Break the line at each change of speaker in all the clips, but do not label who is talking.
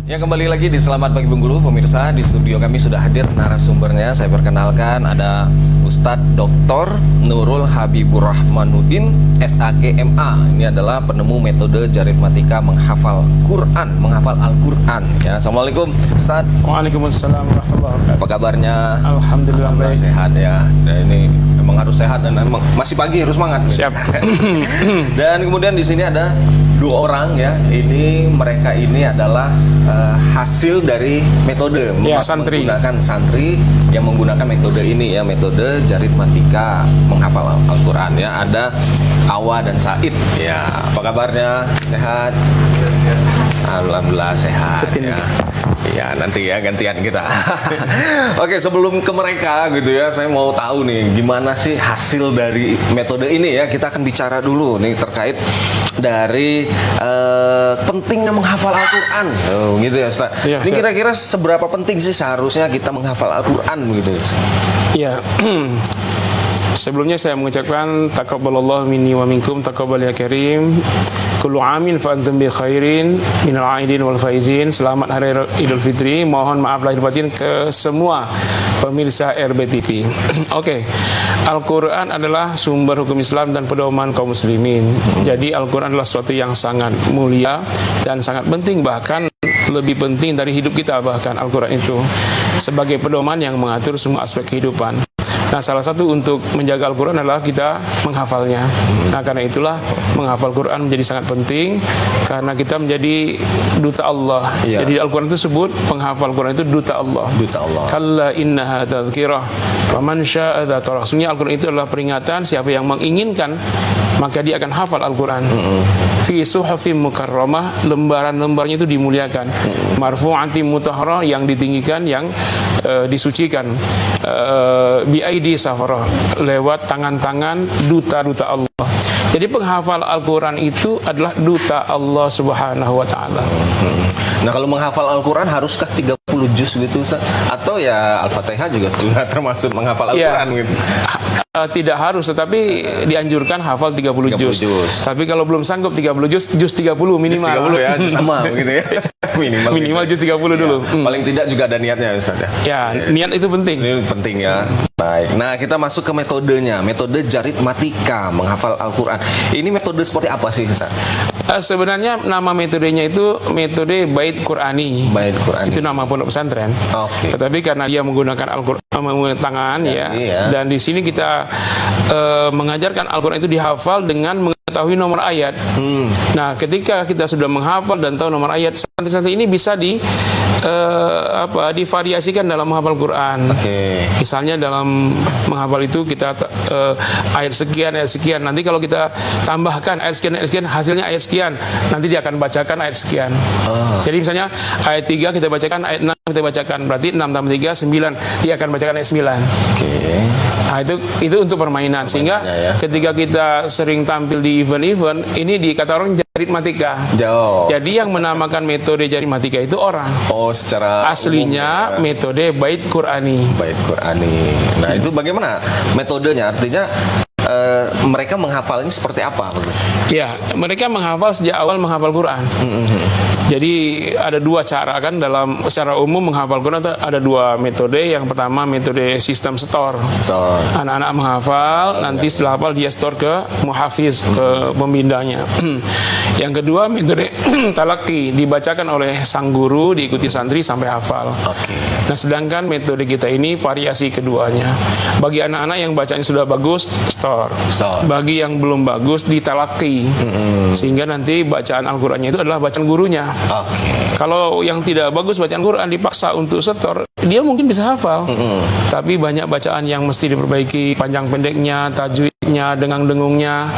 Ya, kembali lagi di Selamat Pagi Bengkulu, pemirsa. Di studio kami sudah hadir narasumbernya. Saya perkenalkan, ada Ustadz Dr. Nurul Habibur Rahmanuddin, SAGMA. Ini adalah penemu metode Jaritmatika menghafal Quran, menghafal Al-Quran. Ya, Assalamualaikum Ustadz.
Waalaikumsalam warahmatullahi wabarakatuh.
Apa kabarnya?
Alhamdulillah baik.
Sehat ya. Dan ini memang harus sehat dan memang masih pagi harus semangat.
Siap.
Dan kemudian di sini ada dua orang ya. Mereka ini adalah hasil dari metode
ya, santri.
Menggunakan santri yang menggunakan metode ini ya, metode Jaritmatika menghafal Al-Quran ya. Ada Awa dan Said ya. Apa kabarnya? Sehat? Alhamdulillah sehat ya. Ya, nanti ya gantian kita. Oke, sebelum ke mereka gitu ya, saya mau tahu nih gimana sih hasil dari metode ini ya. Kita akan bicara dulu nih terkait dari pentingnya menghafal Al-Quran. Gitu ya, Ustaz. Ya, ini kira-kira seberapa penting sih seharusnya kita menghafal Al-Quran gitu ya, Ustaz?
Ya. Sebelumnya saya mengucapkan taqabbalallahu minni wa minkum, taqabbal ya karim. Kullu amin fa antum bi khairin minal aidin wal faizin. Selamat hari Idul Fitri. Mohon maaf lahir batin ke semua pemirsa RBTV. Oke. Al-Qur'an adalah sumber hukum Islam dan pedoman kaum muslimin. Jadi Al-Qur'an adalah sesuatu yang sangat mulia dan sangat penting, bahkan lebih penting dari hidup kita. Bahkan Al-Qur'an itu sebagai pedoman yang mengatur semua aspek kehidupan. Nah, salah satu untuk menjaga Al-Quran adalah kita menghafalnya. Nah, karena itulah menghafal Quran menjadi sangat penting, karena kita menjadi duta Allah. Ya. Jadi Al-Quran itu sebut penghafal Quran itu duta Allah. Duta Allah. Kalla innaha tadhkirah wa man syaa'a dzakara. Sesungguhnya Al-Quran itu adalah peringatan, siapa yang menginginkan maka dia akan hafal Al-Quran. Fi suhufim mukarramah, lembaran-lembarnya itu dimuliakan. Marfu'atin mutahharah, yang ditinggikan, yang disucikan. Bi aidi safarah, lewat tangan-tangan duta-duta Allah. Jadi penghafal Al-Quran itu adalah duta Allah Subhanahu wa ta'ala.
Nah, kalau menghafal Al-Quran haruskah 30 juz gitu, Ustaz? Atau ya Al-Fatihah juga termasuk menghafal Al-Quran gitu?
Tidak harus, tetapi dianjurkan hafal 30 juz. Tapi kalau belum sanggup 30 juz 30 minimal.
Juz 30 ya, sama begitu ya.
Minimal juz 30 dulu.
Paling tidak juga ada niatnya, Ustaz ya.
Ya, niat itu penting.
Ini penting ya. Baik. Nah, kita masuk ke metodenya, metode Jaritmatika menghafal Al-Quran. Ini metode seperti apa sih, Ustaz?
Sebenarnya nama metodenya itu metode Bait Qur'ani.
Bait Qur'ani.
Itu nama pondok pesantren.
Oke.
Tetapi karena dia menggunakan Al-Quran menggunakan tangan ya. Dan di sini kita mengajarkan Al-Quran itu dihafal dengan mengetahui nomor ayat. Nah, ketika kita sudah menghafal dan tahu nomor ayat, santri-santri ini bisa divariasikan dalam menghafal Quran. Misalnya dalam menghafal itu kita ayat sekian. Nanti kalau kita tambahkan ayat sekian, hasilnya ayat sekian. Nanti dia akan bacakan ayat sekian. Jadi misalnya ayat 3 kita bacakan, ayat 6 kita bacakan. Berarti 6 tambah 3 9. Dia akan bacakan ayat 9. Nah, itu untuk permainan. Sehingga ketika kita sering tampil di event-event, ini dikata orang Jaritmatika. Jadi yang menamakan metode Jaritmatika itu orang.
Secara
aslinya umum, metode Bait Qur'ani.
Bait Qur'ani. Nah, itu bagaimana metodenya? Artinya mereka menghafalnya seperti apa?
Ya, mereka menghafal sejak awal menghafal Quran. Jadi ada dua cara kan dalam secara umum menghafal Quran itu ada dua metode. Yang pertama metode sistem store. Anak-anak menghafal, nanti setelah hafal dia store ke muhafiz, ke pembindanya. Yang kedua metode talaki, dibacakan oleh sang guru, diikuti santri sampai hafal. Nah, sedangkan metode kita ini variasi keduanya. Bagi anak-anak yang bacanya sudah bagus, store. Bagi yang belum bagus, ditalaki. Sehingga nanti bacaan Al-Qurannya itu adalah bacaan gurunya. Kalau yang tidak bagus bacaan Quran dipaksa untuk setor, dia mungkin bisa hafal. Tapi banyak bacaan yang mesti diperbaiki, panjang pendeknya, tajwidnya, dengung-dengungnya.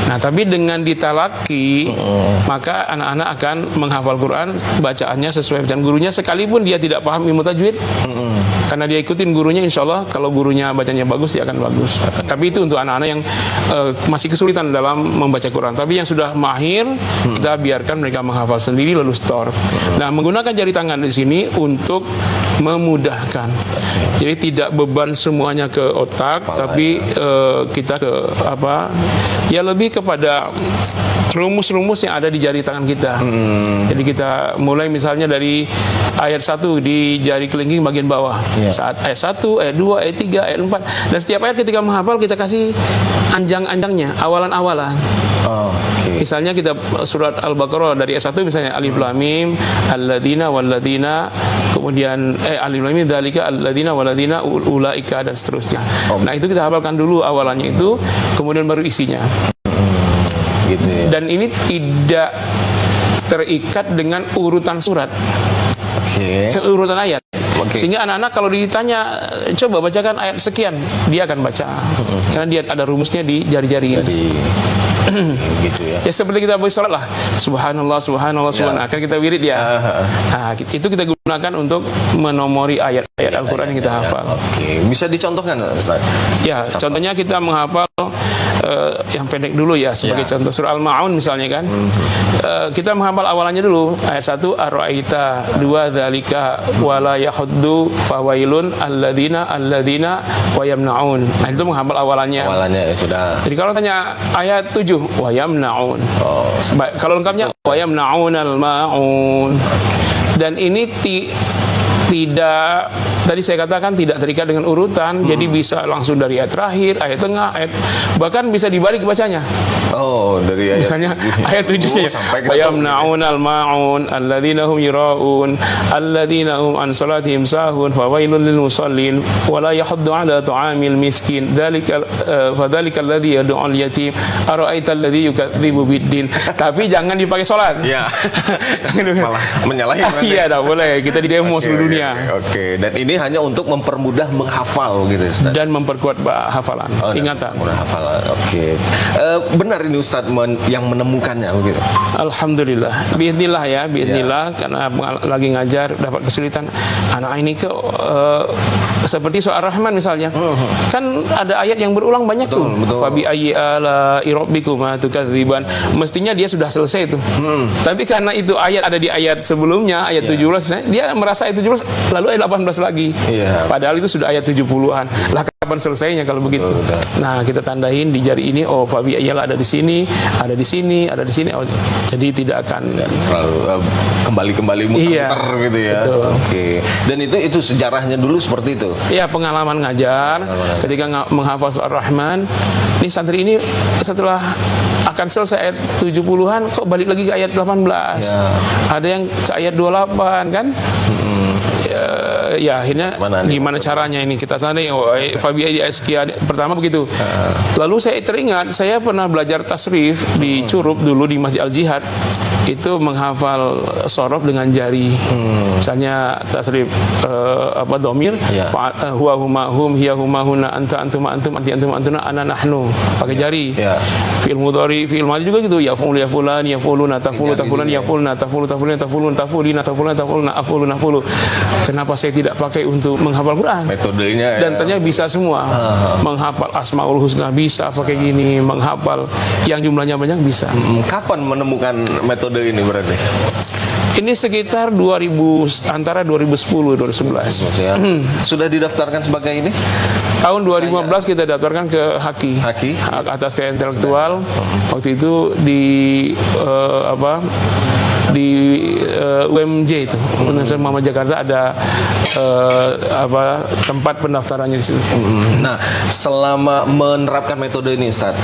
Nah, tapi dengan ditalaki, maka anak-anak akan menghafal Quran bacaannya sesuai bacaan gurunya, sekalipun dia tidak paham ilmu tajwid. Karena dia ikutin gurunya, insya Allah kalau gurunya bacanya bagus, dia akan bagus. Tapi itu untuk anak-anak yang masih kesulitan dalam membaca Quran. Tapi yang sudah mahir, kita biarkan mereka menghafal sendiri lalu store. Nah, menggunakan jari tangan di sini untuk memudahkan. Jadi tidak beban semuanya ke otak, tapi kita ke apa? Ya lebih kepada rumus-rumus yang ada di jari tangan kita. Jadi kita mulai misalnya dari ayat 1 di jari kelingking bagian bawah. Saat ayat 1, ayat 2, ayat 3, ayat 4. Dan setiap ayat ketika menghafal kita kasih anjang-anjangnya, awalan-awalan. Misalnya kita surat Al-Baqarah dari ayat 1 misalnya alif lam mim alladzina walladzina, kemudian alif lam mim dzalika alladzina walladzina ulaika dan seterusnya. Nah, itu kita hafalkan dulu awalannya itu, kemudian baru isinya.
Gitu ya.
Dan ini tidak terikat dengan urutan surat. Urutan ayat. Sehingga anak-anak kalau ditanya coba bacakan ayat sekian, dia akan baca. Karena dia ada rumusnya di jari-jari ini.
Gitu ya.
Ya seperti kita bersolat lah, subhanallah, subhanallah, subhanallah. Akan kita wirid ya. Nah, itu kita gunakan untuk menomori ayat-ayat Al-Quran yang kita hafal.
Bisa dicontohkan, Ustaz?
Ya, contohnya kita menghafal yang pendek dulu ya, sebagai contoh surah Al-Ma'un misalnya kan. Kita menghafal awalannya dulu. Ayat 1 ar-ra'aita, 2 dzalika wala yahuddu fawailun alladzina wa yamnaun. Nah, itu menghafal awalannya.
Awalannya ya sudah.
Jadi kalau tanya ayat 7 wa yamnaun. Kalau lengkapnya wa yamnaunal ma'un. Dan ini tidak, tadi saya katakan tidak terikat dengan urutan, jadi bisa langsung dari ayat terakhir, ayat tengah, ayat bahkan bisa dibalik bacanya.
Dari ayat
misalnya ayat 7-nya wa yamna'unal ma'un alladzina hum yura'un alladzina hum an salatihim sahun fawailul lil musallin wala yahuddu ala ta'amil miskin fadzalika alladzi yad'ul yatim ara'aita alladzi yukadzibu biddin. Tapi jangan dipakai salat.
Ya. Malah menyalahi.
Iya, enggak boleh. Kita di demo seluruh dunia.
Dan ini hanya untuk mempermudah menghafal gitu, Ustaz.
Dan memperkuat hafalan, ingatan.
Hafalan. Benar ini Ustaz yang menemukannya begitu.
Alhamdulillah. Biiznillah ya, biiznillah karena lagi ngajar dapat kesulitan. Anak ini seperti surah Ar-Rahman misalnya. Kan ada ayat yang berulang banyak tuh. Fabi ayyi ala rabbikuma tukadziban. Mestinya dia sudah selesai itu. Tapi karena itu ayat ada di ayat sebelumnya, ayat 17, dia merasa ayat 17 lalu ayat 18 lagi. Padahal itu sudah ayat 70-an. Lah kapan selesainya kalau begitu? Nah, kita tandain di jari ini, fabi ayalah ada di sini, ada di sini, ada di sini. Jadi tidak akan
terlalu kembali muter gitu ya. Dan itu sejarahnya dulu seperti itu.
Iya, pengalaman ngajar ketika menghafal surah Ar-Rahman. Ini santri ini setelah akan selesai ayat 70-an kok balik lagi ke ayat 18. Ada yang ke ayat 28 kan? Ya akhirnya gimana caranya ini kita tandai Fabi ayyi sekian pertama begitu. Lalu saya teringat saya pernah belajar tasrif di Curup dulu di Masjid Al-Jihad, itu menghafal sorof dengan jari. Misalnya tasrif domir huwa huma hum hiya huma huna anta antum antum anti antum antuna ana nahnu, pakai jari. Fi'il mudhari fi'il madhi juga gitu, yaf'ul ya fulan yaf'uluna tafulu tafulan yaf'ulna tafulu tafulun tafulun tafulina tafuluna tafuluna afulu nafulu. Kenapa saya tidak pakai untuk menghafal Quran?
Metodenya
dan ternyata bisa semua. Menghafal Asmaul Husna bisa pakai gini, menghafal yang jumlahnya banyak bisa.
Kapan menemukan metode ini berarti?
Ini sekitar antara 2010 2011.
Sudah didaftarkan sebagai ini?
Tahun 2015 kita daftarkan ke HAKI. Hak atas kekayaan intelektual. Waktu itu di UMJ itu, Universitas Muhammad Jakarta ada tempat pendaftarannya di situ.
Nah, selama menerapkan metode ini, Ustaz,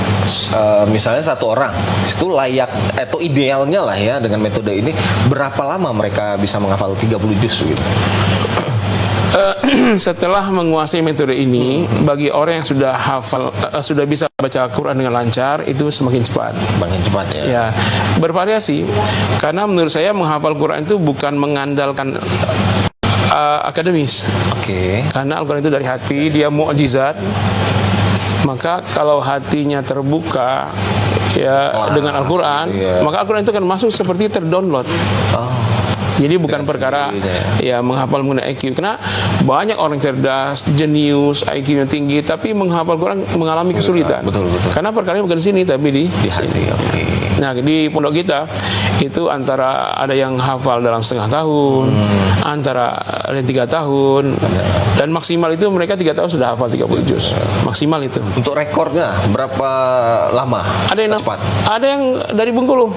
misalnya satu orang itu layak atau idealnya lah ya dengan metode ini, berapa lama mereka bisa menghafal 30 juz gitu?
Setelah menguasai metode ini, bagi orang yang sudah hafal, sudah bisa baca Quran dengan lancar, itu semakin cepat.
Semakin cepat ya.
Ya, bervariasi. Karena menurut saya menghafal Quran itu bukan mengandalkan akademis. Karena Al-Quran itu dari hati, dia mukjizat. Maka kalau hatinya terbuka dengan Al-Quran, maka Al-Quran itu akan masuk seperti terdownload. Jadi bukan perkara menghafal menggunakan IQ. Karena banyak orang cerdas, jenius, IQ-nya tinggi, tapi menghafal Quran mengalami kesulitan. Karena perkaranya bukan di sini, tapi di
hati.
Nah, di pondok kita itu antara ada yang hafal dalam setengah tahun, antara ada yang 3 tahun, dan maksimal itu mereka 3 tahun sudah hafal 30 juz. Maksimal itu.
Untuk rekornya berapa lama?
Ada yang
cepat?
Ada yang dari Bengkulu.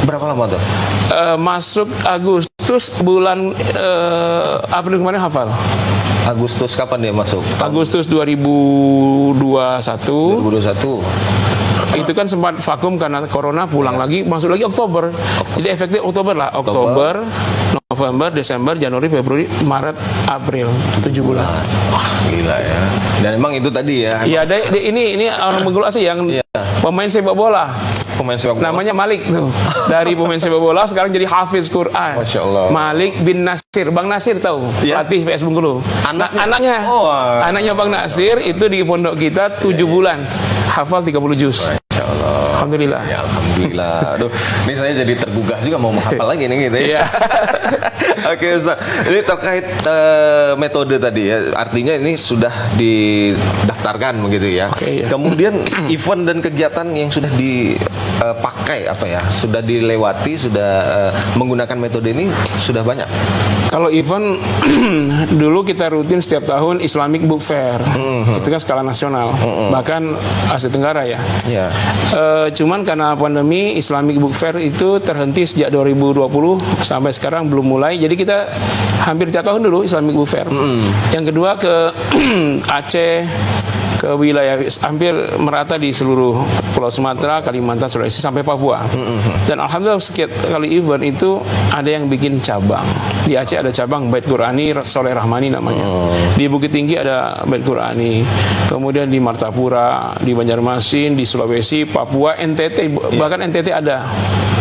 Berapa lama tuh?
Masuk Agustus bulan April kemarin hafal.
Agustus kapan dia masuk?
Agustus 2021.
2021.
Itu kan sempat vakum karena corona, pulang lagi, masuk lagi Oktober. Jadi efektif Oktober lah. Oktober, November, Desember, Januari, Februari, Maret, April, 7 bulan.
Wah, gila ya. Dan emang itu tadi ya.
Iya, ini orang Bengkulu asli yang pemain sepak bola.
Pemain sepak bola.
Namanya Malik tuh. Dari pemain sepak bola sekarang jadi hafiz Quran.
Masya Allah.
Malik bin Nasir. Bang Nasir tahu?
Ya.
Pelatih PS Bengkulu. Anaknya.
Oh,
Anaknya Bang Nasir itu di pondok kita 7 bulan. Hafal 30 juz.
Masya Allah.
Alhamdulillah.
Ya, alhamdulillah. Aduh, ini saya jadi tergugah juga mau menghafal lagi nih gitu ya.
Iya.
Oke, Ustaz. Ini terkait metode tadi ya. Artinya ini sudah didaftarkan begitu ya.
Oke, iya.
Kemudian event dan kegiatan yang sudah dipakai apa ya? Sudah dilewati, sudah menggunakan metode ini sudah banyak.
Kalau event dulu kita rutin setiap tahun Islamic Book Fair. Itu kan skala nasional. Bahkan Asia Tenggara ya.
Ya.
Cuman karena pandemi Islamic Book Fair itu terhenti sejak 2020 sampai sekarang belum mulai. Jadi kita hampir tiap tahun dulu Islamic Book Fair. Yang kedua ke Aceh, ke wilayah hampir merata di seluruh Pulau Sumatera, Kalimantan, Sulawesi sampai Papua. Dan alhamdulillah setiap kali event itu ada yang bikin cabang. Di Aceh ada cabang Bait Qurani Soleh Rahmani namanya. Di Bukit Tinggi ada Bait Qurani. Kemudian di Martapura, di Banjarmasin, di Sulawesi, Papua, NTT, bahkan NTT ada.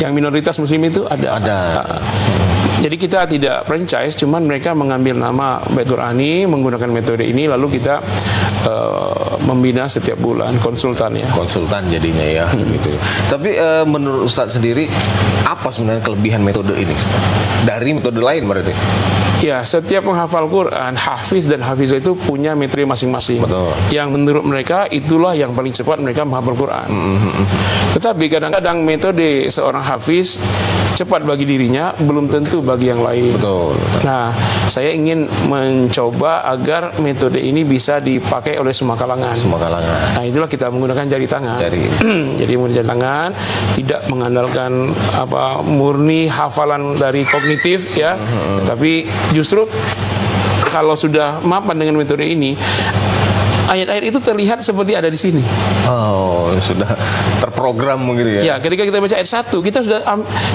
Yang minoritas muslim itu ada. Jadi kita tidak franchise, cuman mereka mengambil nama Bait Qurani, menggunakan metode ini, lalu kita membina setiap bulan konsultan ya.
Konsultan jadinya ya, gitu. Tapi menurut Ustadz sendiri, apa sebenarnya kelebihan metode ini dari metode lain berarti?
Ya, setiap menghafal Quran, hafiz dan hafizah itu punya metode masing-masing.
Betul.
Yang menurut mereka itulah yang paling cepat mereka menghafal Quran. Tetapi kadang-kadang metode seorang hafiz cepat bagi dirinya, belum tentu bagi yang lain.
Betul.
Nah, saya ingin mencoba agar metode ini bisa dipakai oleh semua kalangan.
Semua kalangan.
Nah, itulah kita menggunakan jari tangan.
Jari.
Jadi menggunakan jari tangan, tidak mengandalkan murni hafalan dari kognitif ya, tetapi justru kalau sudah mapan dengan metode ini, ayat-ayat itu terlihat seperti ada di sini.
Oh, sudah terprogram begitu ya?
Ya, ketika kita baca ayat 1, kita sudah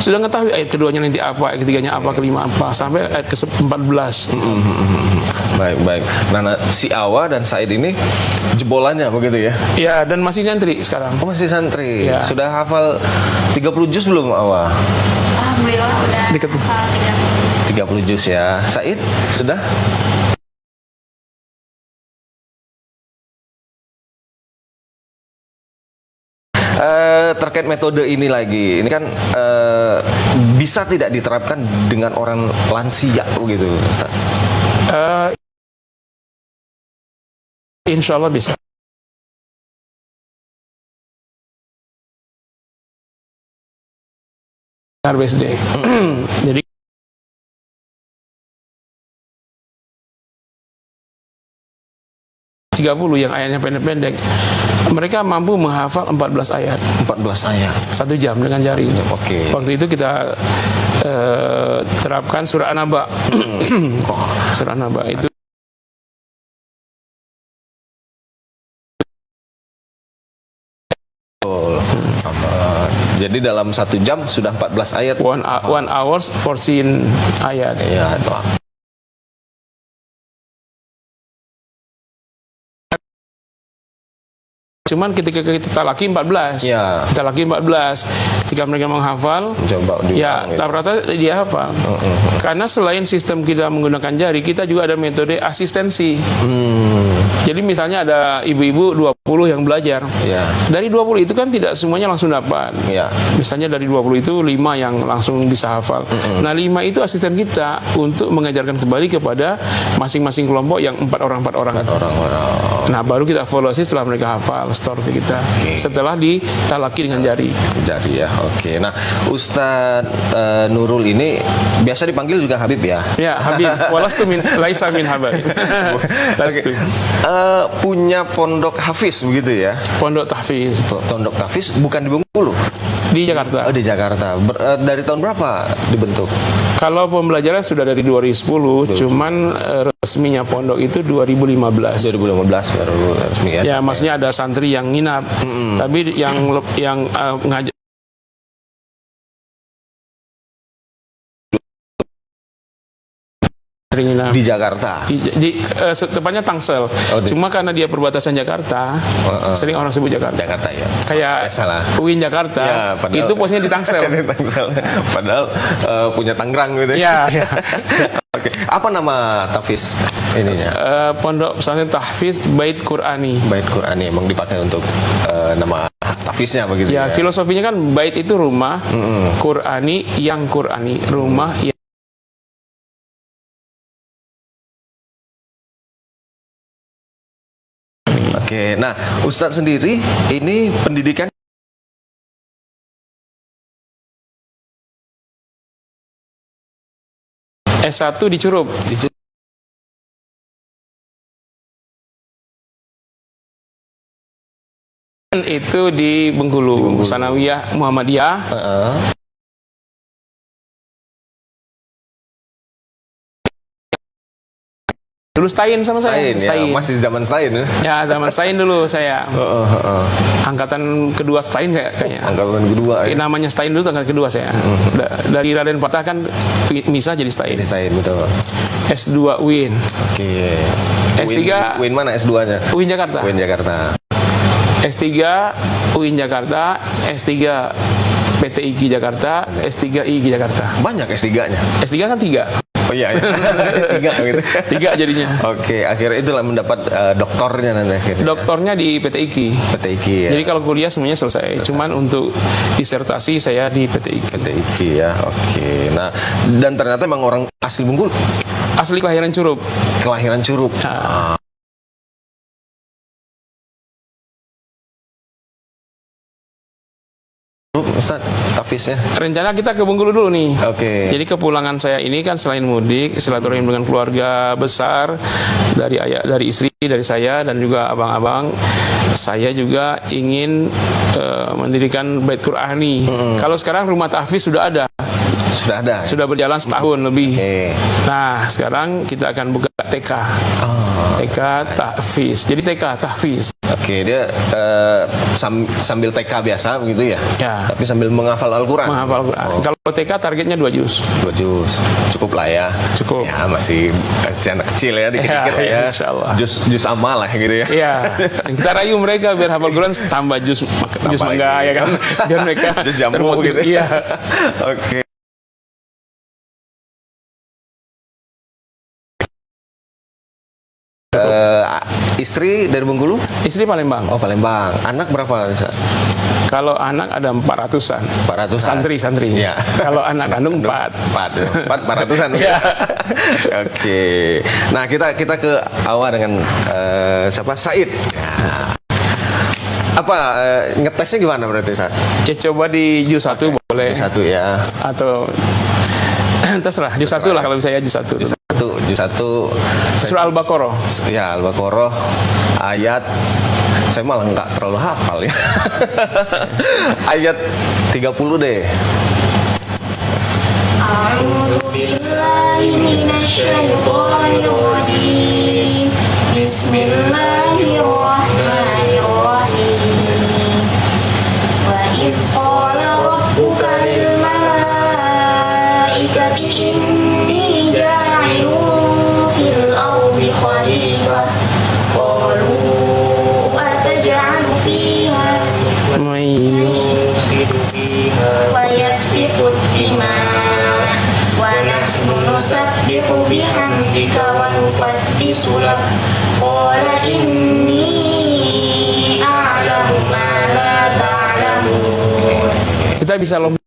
mengetahui ayat keduanya nanti apa, ayat ketiganya apa, kelima apa, sampai ayat ke-14.
Baik. Nah, si Awa dan Said ini jebolannya begitu ya?
Ya, dan masih nyantri sekarang.
Oh, masih santri.
Ya.
Sudah hafal 30 juz belum, Awa?
Alhamdulillah udah
Deket.
hafal
30 juz ya. Said sudah? Terkait metode ini lagi, ini kan bisa tidak diterapkan dengan orang lansia gitu, Ustaz?
Insya Allah bisa. Harvest Day. Jadi yang ayatnya pendek-pendek, mereka mampu menghafal 14 ayat
14 ayat
1 jam dengan jari.
Oke.
Waktu itu kita terapkan surah An-Naba. Surah An-Naba itu
jadi dalam 1 jam sudah 14 ayat.
1 hours 14 ayat.
Ya,
Cuman ketika kita talaki 14,
Ya.
kita talaki 14, ketika mereka menghafal,
coba diulang
ya
gitu.
rata-rata dia hafal. Karena selain sistem kita menggunakan jari, kita juga ada metode asistensi. Jadi misalnya ada ibu-ibu 20 yang belajar.
Ya.
Dari 20 itu kan tidak semuanya langsung dapat.
Ya.
Misalnya dari 20 itu 5 yang langsung bisa hafal. Nah 5 itu asisten kita untuk mengajarkan kembali kepada masing-masing kelompok yang 4 orang.
Orang-orang.
Nah baru kita evaluasi setelah mereka hafal store kita. Setelah ditalaki dengan jari.
Jari ya, oke. Nah, Ustadz Nurul ini biasa dipanggil juga Habib ya?
Ya Habib, walastu min laisa min habaib.
Oke. Punya pondok hafiz begitu ya?
Pondok tahfiz
Pondok tahfiz bukan di Bengkulu?
di Jakarta.
Oh, di Jakarta. Dari tahun berapa dibentuk?
Kalau pembelajaran sudah dari 2010, cuman resminya pondok itu 2015.
2015 baru resmi ya?
Ya, maksudnya ada santri yang nginap, tapi yang ngajar
di Jakarta.
Tepatnya Tangsel. Cuma karena dia perbatasan Jakarta, sering orang sebut Jakarta.
Jakarta ya.
Kayak
salah.
UIN Jakarta,
Ya, padahal,
itu posnya di Tangsel.
di Tangsel. Padahal punya Tangerang gitu
Ya, ya.
Oke. Apa nama tahfiz ininya?
Pondok pesantren tahfiz Bait Qur'ani.
Bait Qur'ani emang dipakai untuk nama tahfiznya begitu ya?
Ya, filosofinya kan bait itu rumah, Qur'ani yang Qur'ani, rumah yang
Oke, nah Ustadz sendiri ini pendidikan
S1 di Curup. Itu di Bengkulu, Sanawiyah Muhammadiyah. Dulu Stain sama saya.
Stain. Ya, masih zaman Stain ya?
Ya, zaman Stain dulu saya. Angkatan kedua Stain kayaknya.
Angkatan kedua ya?
Namanya Stain dulu, angkatan kedua saya. Dari Raden Patah kan misah jadi Stain.
Jadi Stain, betul.
S2 UIN.
Oke.
S3
UIN mana S2-nya?
UIN Jakarta.
UIN Jakarta.
S3 UIN Jakarta, S3 PTIG Jakarta, S3 IGI Jakarta.
Banyak S3-nya?
S3 kan 3.
Oh iya, 3 gitu.
3 jadinya.
Oke, akhirnya itulah mendapat doktornya nanti akhirnya.
Doktornya di PTIG.
PTIG ya.
Jadi kalau kuliah semuanya selesai. Cuman untuk disertasi saya di PTIG.
PTIG ya, oke. Nah, dan ternyata emang orang asli Bengkulu.
Asli kelahiran Curup.
Kelahiran Curup.
Ya.
Ustaz, tahfiznya?
Rencana kita ke Bengkulu dulu nih.
Oke.
Jadi kepulangan saya ini kan selain mudik, silaturahim dengan keluarga besar dari ayah, dari istri, dari saya dan juga abang-abang. Saya juga ingin mendirikan Bait Qur'ani. Kalau sekarang rumah tahfiz sudah ada.
Sudah ada.
Sudah berjalan setahun lebih.
Oke.
Nah, sekarang kita akan buka TK. TK tahfiz. Jadi TK tahfiz.
Oke, dia sambil TK biasa begitu ya?
Ya.
Tapi sambil menghafal Al-Quran?
Menghafal Al-Quran. Kalau TK targetnya 2 juz.
2 juz. Cukup lah ya?
Cukup.
Ya, masih anak kecil ya, dikit-dikit ya.
Insyaallah.
Juz amal lah gitu ya?
Iya. Kita rayu mereka biar hafal Quran tambah juz mangga ya kan. Biar mereka
juz jamu gitu.
Iya.
Oke. Istri dari Bengkulu?
Istri Palembang.
Oh, Palembang. Anak berapa bisa?
Kalau anak ada 400-an.
400-an.
Santri.
Iya.
Kalau anak kandung 4.
400-an.
Iya.
Oke. Nah, kita ke awal dengan siapa? Said. Ya. Apa ngetesnya gimana berarti, Sa?
Ya coba di juz 1 boleh.
Juz 1 ya.
Atau terserah, juz 1 lah kalau bisa ya juz 1.
Juz 1.
Surah Al-Baqarah.
Ya, Al-Baqarah ayat saya malah nggak terlalu hafal ya. Ayat 30 deh.
A'udzu billahi minasyaitonir rajim. Bismillahirrahmanirrahim. Wa idh qala rabbuka lil malaikati inni ja'ilun fil ardi khalifah. Qalu ataj'alu fiha wa yasfiku ad-dimaa wa nahnu nusabbihu bihamdika wa nuqaddisu lak. Qala inni
Kita bisa lompat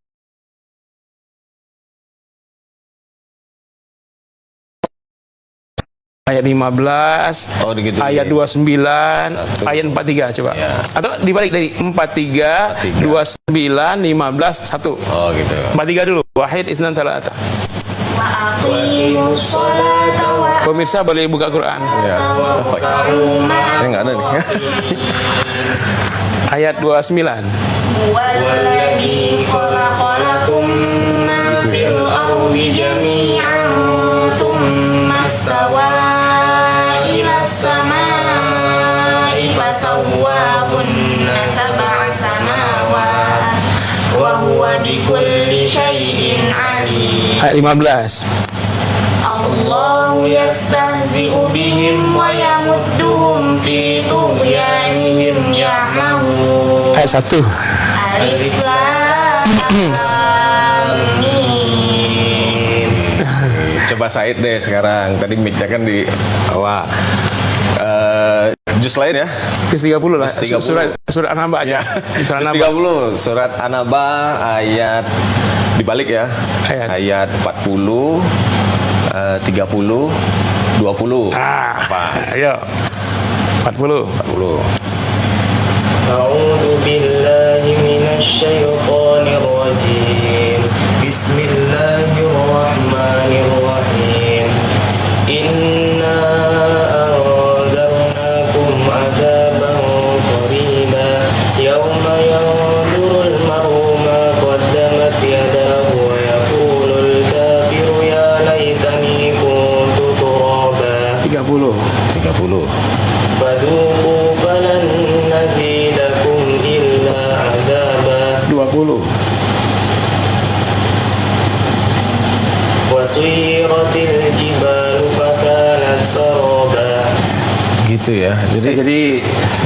ayat 15,
Oh, gitu.
ayat 29,
Satu.
ayat 43 coba.
Ya.
Atau dibalik dari 43, 29, 15, 1.
Oh, gitu.
43 dulu. Wahid isnan talata.
Wa aqimus sholata wa
Pemirsa boleh buka Quran.
Ya. Ini nggak ada nih.
Ayat 29.
Huwallazi khalaqalakum ma fil ardi jami'an tsumma istawa ilas samaa'i fasawwahunna sab'a samawat wa huwa bikulli syai'in 'alim.
Ayat 15.
Allahu yastahzi'u bihim wa yamudduhum fi tughyanihim ya'mahun.
Ayat 1.
Alif Lam Mim.
Coba Said deh sekarang. Tadi mic-nya kan di awal. Juz lain ya.
Juz 30 lah.
Juz 30.
Surat An-Naba aja. Surat
Juz
An-Naba.
30 surat An-Naba ayat dibalik ya.
Ayat.
40, 30, 20. Apa?
Ayo. 40.
40.
أعوذ بالله من الشيطان الرجيم بسم الله الرحمن الرحيم إنا أنذرناكم عذابا قريبا يوم ينظر المرء ما قدمت يداه ويقول الكافر يا ليتني كنت ترابا
30.
30.
فذوقوا فلن نزيدكم إلا عذابا
20.
وسيرت الجبال فكانت سرابا.
Gitu ya.
Jadi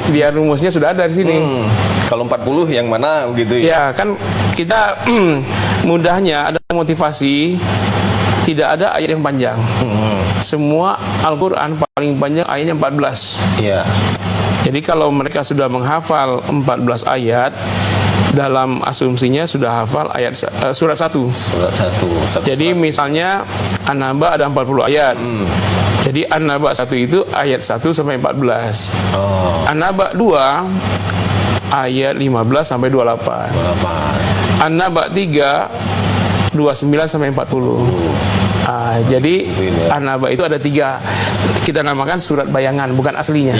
biar rumusnya sudah ada di sini.
Kalau 40 yang mana begitu ya?
Ya kan kita mudahnya ada motivasi, tidak ada ayat yang panjang. Semua Al-Quran paling panjang ayatnya 14.
Iya.
Jadi kalau mereka sudah menghafal 14 ayat, dalam asumsinya sudah hafal ayat surat 1.
Surat 1.
Jadi misalnya An-Naba ada 40 ayat. Jadi An-Naba 1 itu ayat 1 sampai 14.
Oh,
An-Naba 2 ayat 15 sampai 28.
28.
An-Naba 3 29 sampai 40. Jadi
Itu ini ya.
An-Naba itu ada 3. Kita namakan surat bayangan, bukan aslinya.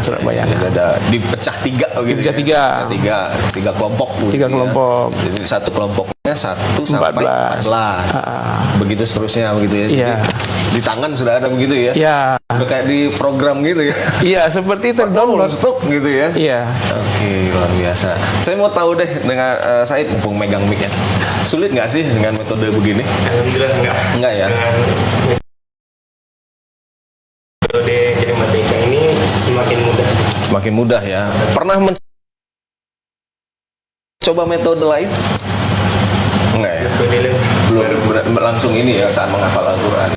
Surat bayangan.
Jadi ada dipecah 3 gitu.
Dipecah
ya.
3.
3 kelompok.
Tiga
gitu ya.
kelompok.
Jadi satu kelompoknya 1 sampai
14.
14. Begitu seterusnya begitu ya.
Iya.
Jadi, di tangan sudah ada begitu ya.
Ya,
Udah kayak di program gitu ya.
iya seperti terdownload.
Stuk gitu ya.
Iya.
Oke, luar biasa. Saya mau tahu deh dengan Said mumpung megang mic ya. Sulit nggak sih dengan metode begini?
Alhamdulillah enggak.
Enggak ya.
Dengan metode gramatika ini semakin mudah.
Semakin mudah ya. Pernah coba metode lain? Enggak ya.
Metode lain
Belum langsung ini ya saat menghafal Al-Quran.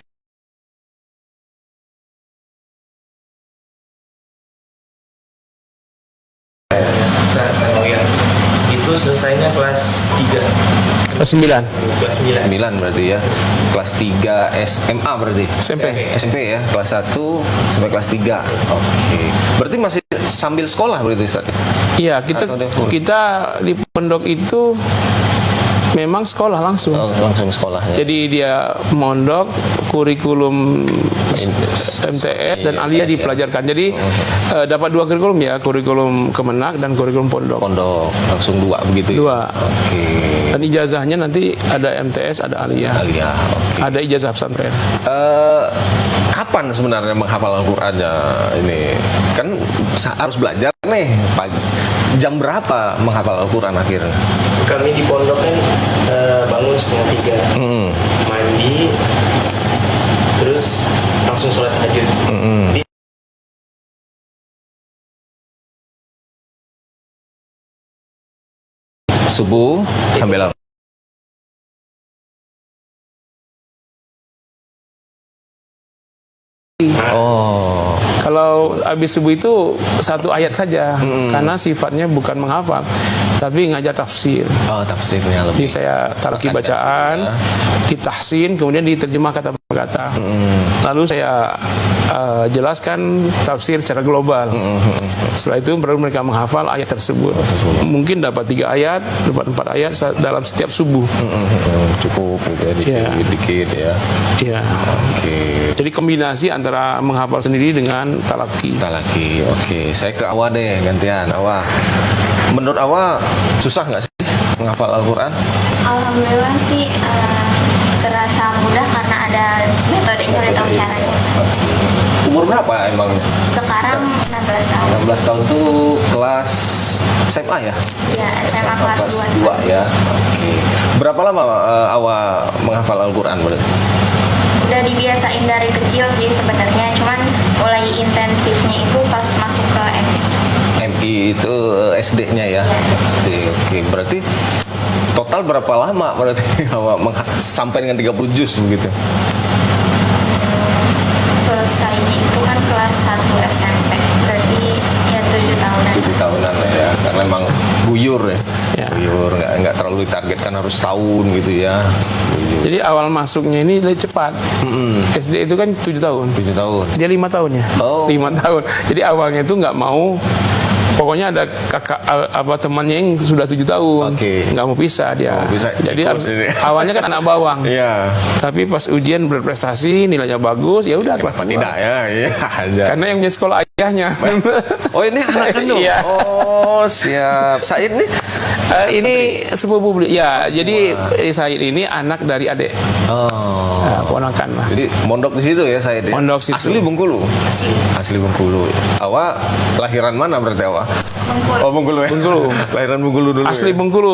saya mau lihat. Itu selesainya kelas 3.
Kelas 9
Kelas 9.
9 berarti ya. Kelas 3 SMA berarti.
SMP.
SMP ya, kelas 1 sampai kelas 3. Oke. Berarti masih sambil sekolah berarti Ustaz?
Iya, kita
Atau dia full?
kita di pondok itu memang sekolah langsung.
Oh, langsung sekolah ya.
Jadi dia mondok kurikulum MTS dan aliyah
ya.
dipelajarkan. Jadi dapat 2 kurikulum ya, kurikulum Kemenak dan kurikulum pondok.
Pondok langsung 2 begitu.
Dua.
Ya? Oke.
Dan ijazahnya nanti ada MTS, ada aliyah.
Aliyah. Oke.
Ada ijazah pesantren.
Kapan sebenarnya menghafal Al-Qur'annya ini? Kan harus belajar nih pagi. Jam berapa menghafal Al-Qur'an akhirnya?
Kami di pondok kan bangun setengah 3, mandi, terus langsung sholat tahajud. Di
Subuh sambil Oh,
Kalau habis subuh itu satu ayat saja, karena sifatnya bukan menghafal, tapi ngajar tafsir.
Oh, tafsirnya
Jadi
lebih.
saya talqi
Akan
bacaan, ditahsin, kemudian diterjemah kata per kata. Lalu saya jelaskan tafsir secara global. Setelah itu baru mereka menghafal ayat tersebut. Mungkin dapat 3 ayat, dapat 4 ayat dalam setiap subuh.
Cukup gitu ya,
Iya.
dikit-dikit ya.
Ya.
Oke.
Jadi kombinasi antara menghafal sendiri dengan talaqi.
Kita lagi. Oke, saya ke Awa deh, gantian. Awa. Menurut Awa susah nggak sih menghafal Al-Qur'an?
Alhamdulillah sih terasa mudah karena ada metodenya, udah tahu caranya.
Umur berapa emang?
Sekarang 16 tahun.
16 tahun tuh kelas SMA ya?
Ya, SMA kelas 2.
2 ya. Oke. Berapa lama Awa menghafal Al-Qur'an berarti?
Udah dibiasain dari kecil sih sebenarnya, cuman mulai intensifnya itu pas masuk ke MI.
MI itu SD-nya ya. SD. Oke, berarti total berapa lama berarti Awa sampai dengan 30 juz begitu?
Selesainya itu kan kelas 1 SMP, berarti ya 7 tahunan.
7 tahunan lah ya, karena memang buyur ya.
Ya.
Buyur, nggak terlalu ditargetkan harus tahun gitu ya. Buyur.
Jadi awal masuknya ini lebih cepat. SD itu kan 7 tahun.
7 tahun.
Dia 5 tahun ya.
Oh.
5 tahun. Jadi awalnya itu nggak mau. Pokoknya ada kakak apa temannya yang sudah 7 tahun.
Oke.
Nggak mau pisah dia.
Nggak mau pisah,
Jadi
ikut
harus,
ini.
awalnya kan anak bawang.
Iya.
Tapi pas ujian berprestasi, nilainya bagus, ya udah kelas
Kenapa
2.
tidak ya? Iya aja.
Karena yang punya sekolah ayahnya.
Oh ini anak kandung?
Iya.
Oh siap. Said nih?
Ini sepupu beliau. Ya, jadi Said ini anak dari adik.
Oh.
Nah, ponakan lah.
Jadi mondok di situ ya Said ya?
Mondok situ.
Asli Bengkulu? Asli Bengkulu. Awa lahiran mana berarti Awa?
Bengkulu.
Oh Bengkulu ya?
Bengkulu.
Lahiran Bengkulu dulu
Asli
ya?
Bengkulu.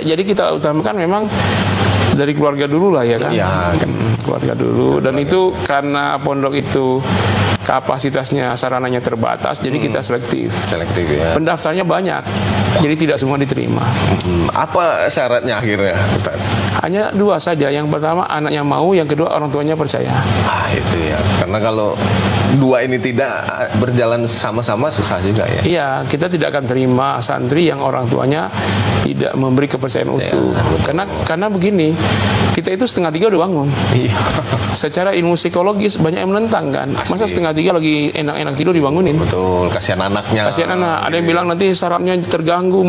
Jadi kita utamakan memang dari keluarga dulu lah ya kan.
Iya.
Keluarga dulu, dan itu karena pondok itu kapasitasnya sarananya terbatas, jadi kita selektif.
Selektif ya.
Pendaftarnya banyak, jadi tidak semua diterima.
Apa syaratnya akhirnya Ustaz?
Hanya 2 saja. Yang pertama anaknya mau, yang kedua orang tuanya percaya.
Ah itu ya. Karena kalau 2 ini tidak berjalan sama-sama susah juga ya.
Iya, kita tidak akan terima santri yang orang tuanya tidak memberi kepercayaan utuh. Karena begini, kita itu 2:30 udah bangun.
Iya.
Secara ilmu psikologis banyak yang menentang kan. Masa
Asli.
2:30 lagi enak-enak tidur dibangunin?
Betul. Kasihan anaknya.
Kasihan anak. Ada yang bilang nanti sarafnya terganggu.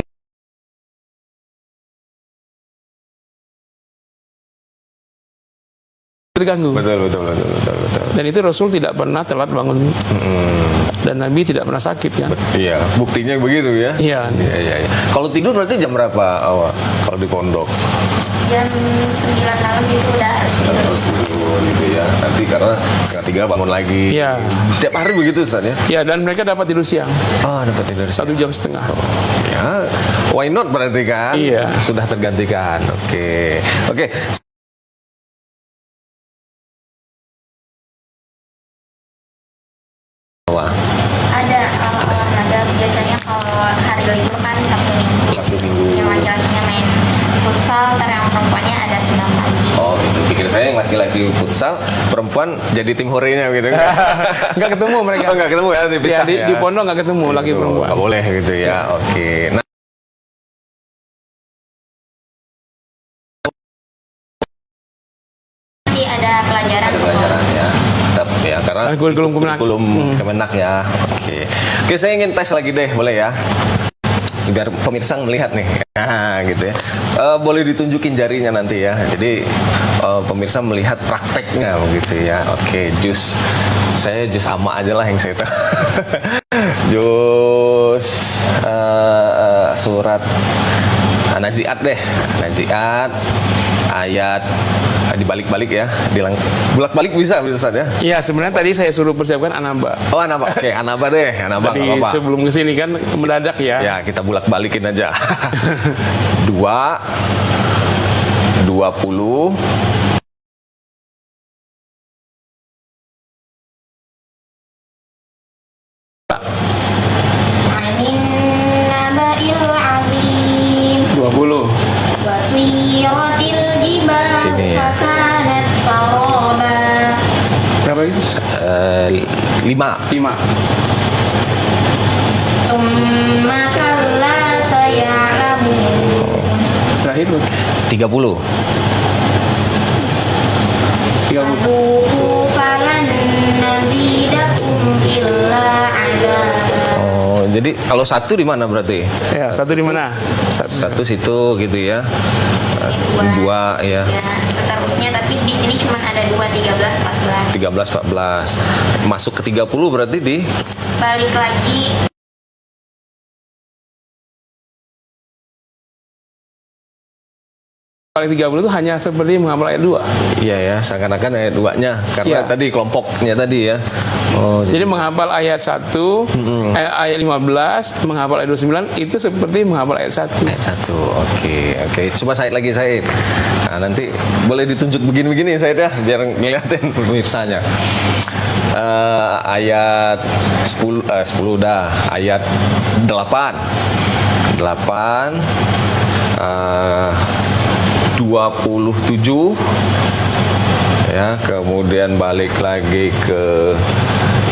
Terganggu.
Betul.
Dan itu Rasul tidak pernah telat bangun. Dan Nabi tidak pernah sakit kan.
Iya. Buktinya begitu ya.
Iya.
Iya. Kalau tidur berarti jam berapa Awa? Kalau di pondok?
Jam 9 malam itu udah harus tidur.
Harus tidur gitu ya. Nanti karena 2:30 bangun lagi.
Iya.
Tiap hari begitu Ustaz ya?
Ya, dan mereka dapat tidur siang
Oh, dapat tidur
1,5 jam.
Ya, why not berarti kan?
Iya.
Sudah tergantikan. Oke. Wah,
Ada olahraga biasanya kalau hari libur kan Sabtu Minggu.
Sabtu Minggu.
Yang laki-lakinya main futsal, ntar yang perempuannya ada senam pagi.
Oh gitu. Pikir saya yang laki-laki futsal, perempuan jadi tim horenya gitu kan?
Nggak ketemu mereka.
Oh, nggak ketemu ya,
Ya,
dipisah
di,
ya.
di pondok nggak ketemu laki
Gitu.
perempuan.
Nggak boleh gitu ya. Oke. Nah,
Masih ada pelajaran
ada
sekolah.
pelajaran ya. Tetap ya karena
Kan kurikulum Kemenak.
kurikulum Kemenak ya. Oke, saya ingin tes lagi deh, boleh ya? Biar pemirsa melihat nih, nah, gitu ya. Boleh ditunjukin jarinya nanti ya. Jadi pemirsa melihat prakteknya begitu ya. Oke, saya jus ama aja lah yang saya tahu. Jus surat Naziat deh, Naziat ayat dibalik-balik ya, bolak-balik bisa Ustaz ya.
Iya, sebenarnya tadi saya suruh persiapkan anaba.
Oh Anaba, oke Anaba deh, Anaba
Tadi
nggak apa-apa.
sebelum kesini kan mendadak ya.
Ya kita bolak-balikin aja. 2 20
Anin naba'il azim
20.
waswiratil jibal
Sini ya.
fakanat saraba.
Berapa berapa itu?
5.
5.
Tsumma kalla saya'lamun.
Terakhir
30.
30.
Fadhuqu falan nazidakum illa 'adzaba.
Oh, jadi kalau 1 di mana berarti?
Ya, 1 di mana?
1 situ gitu ya. 2 ya.
Ya, seterusnya tapi di sini cuma ada 2, 13, 14.
13 14. Masuk ke 30 berarti di
Balik lagi
Paling 30 itu hanya seperti menghafal ayat 2.
iya ya, seakan-akan ayat 2-nya karena
Iya.
tadi kelompoknya tadi ya. Oh,
Jadi menghafal ayat 1, ayat 15, menghafal ayat 29 itu seperti menghafal ayat 1.
ayat 1. Oke. Coba Said lagi Said. Nah, nanti boleh ditunjuk begini-begini Said ya biar ngeliatin pemirsanya. Ayat 10 udah, ayat 8. 27 ya, kemudian balik lagi ke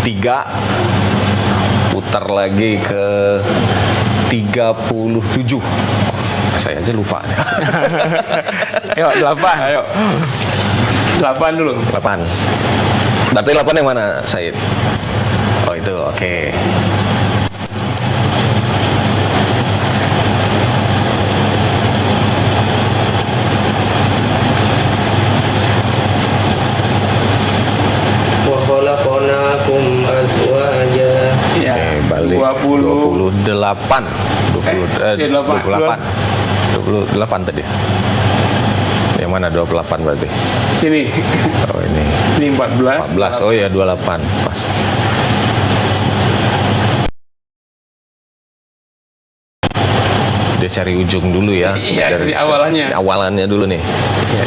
3, putar lagi ke 37. Saya aja lupa.
Ayo 8.
Ayo
8 dulu.
8. Berarti 8 yang mana Said? Oh itu oke.
Wa khalaqnakum azwaja.
Ya.
Oke, balik 28. 28 tadi. Yang mana 28 berarti?
Sini.
Oh ini
Ini 14.
14. Oh ya 28 pas. Dia cari ujung dulu ya.
Iya, dari awalannya.
Awalannya dulu nih.
Ya.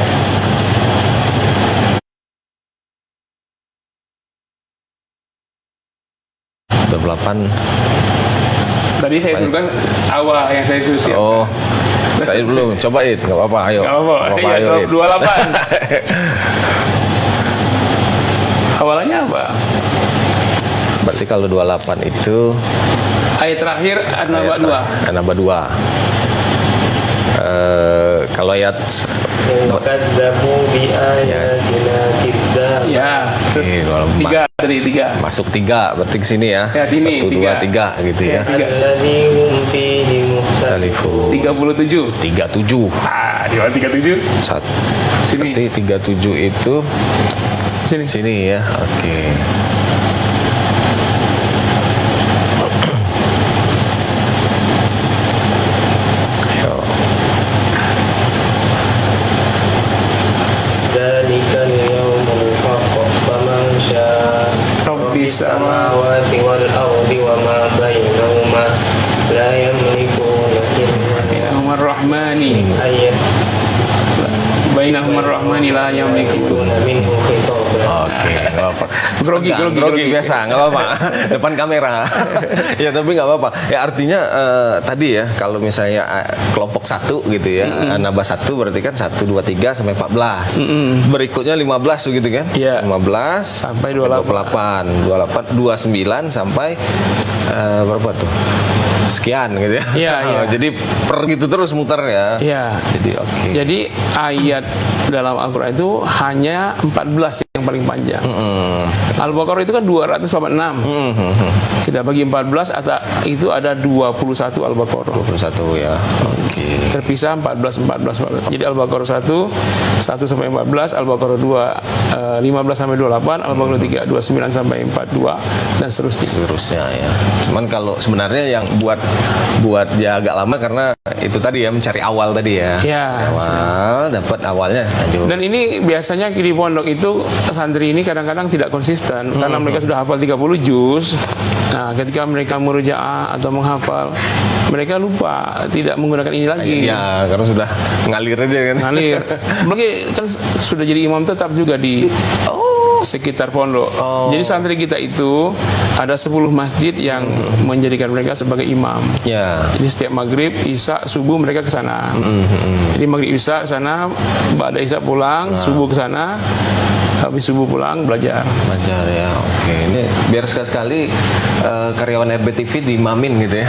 Tadi saya suruhkan awal yang saya suruh siap.
Oh, saya belum cobain, nggak apa-apa, ayo.
Nggak apa-apa.
Nggak
Iya,
ayo, Id.
28. Awalannya apa?
Berarti kalau 28 itu
Ayat terakhir An-Naba 2.
An-Naba 2. Kalau ayat
Kadzabu bi ayatina kidzab.
Ya, terus
Oke, kalau
3 dari 3.
masuk 3 berarti ke sini ya.
Ya, sini,
1 2
3.
3 gitu ya.
3.
Alladzi hum fihi mukhtalifun.
Talifu
37.
37.
Ah, di bawah 37. Sini.
Berarti 37 itu
Sini.
sini ya. Oke. Ayo.
Dzalikal yaumul haqq faman syaa'a
Rabbis sama
samawati wal ardi wa ma bainahuma la yamlikuna illa
Umar Rahmani.
ayat
Bainahum Ar-Rahmani la yamliku.
minhu khitaba.
Oke, nggak apa-apa.
Grogi,
Tegang,
grogi.
biasa, nggak apa-apa. Depan kamera. Ya tapi nggak apa-apa. Ya artinya tadi ya, kalau misalnya kelompok 1 gitu ya, An-Naba 1 berarti kan 1, 2, 3 sampai 14. Berikutnya 15 gitu kan?
Iya.
15
Sampai 28.
29 sampai berapa tuh? Sekian gitu ya.
Iya, iya.
Jadi per gitu terus muter ya.
Iya.
Jadi oke.
Jadi ayat dalam Al-Quran itu hanya 14 yang paling panjang. Al-Baqarah itu kan 286. Kita bagi 14 itu ada 21 Al-Baqarah.
21 ya. Oke.
Terpisah 14. Jadi Al-Baqarah 1 sampai 14, Al-Baqarah 2 15 sampai 28, Al-Baqarah 3 29 sampai 42 dan seterusnya.
Seterusnya ya. Cuman kalau sebenarnya yang buat dia agak lama karena itu tadi ya mencari awal tadi ya.
Ya.
Cari awal, dapat awalnya. Lanjut.
Dan ini biasanya di pondok itu santri ini kadang-kadang tidak konsisten karena mereka sudah hafal 30 juz. Nah, ketika mereka murojaah atau menghafal, mereka lupa tidak menggunakan ini lagi.
Ya, karena sudah ngalir aja kan.
Ngalir. Apalagi kan sudah jadi imam tetap juga di sekitar pondok. Jadi santri kita itu ada 10 masjid yang menjadikan mereka sebagai imam.
Ya.
Jadi setiap maghrib, isya, subuh mereka ke sana. Jadi maghrib isya ke sana, ba'da isya pulang, subuh ke sana. habis subuh pulang belajar.
Belajar ya, oke. Ini biar sekali-sekali karyawan RBTV dimamin gitu ya.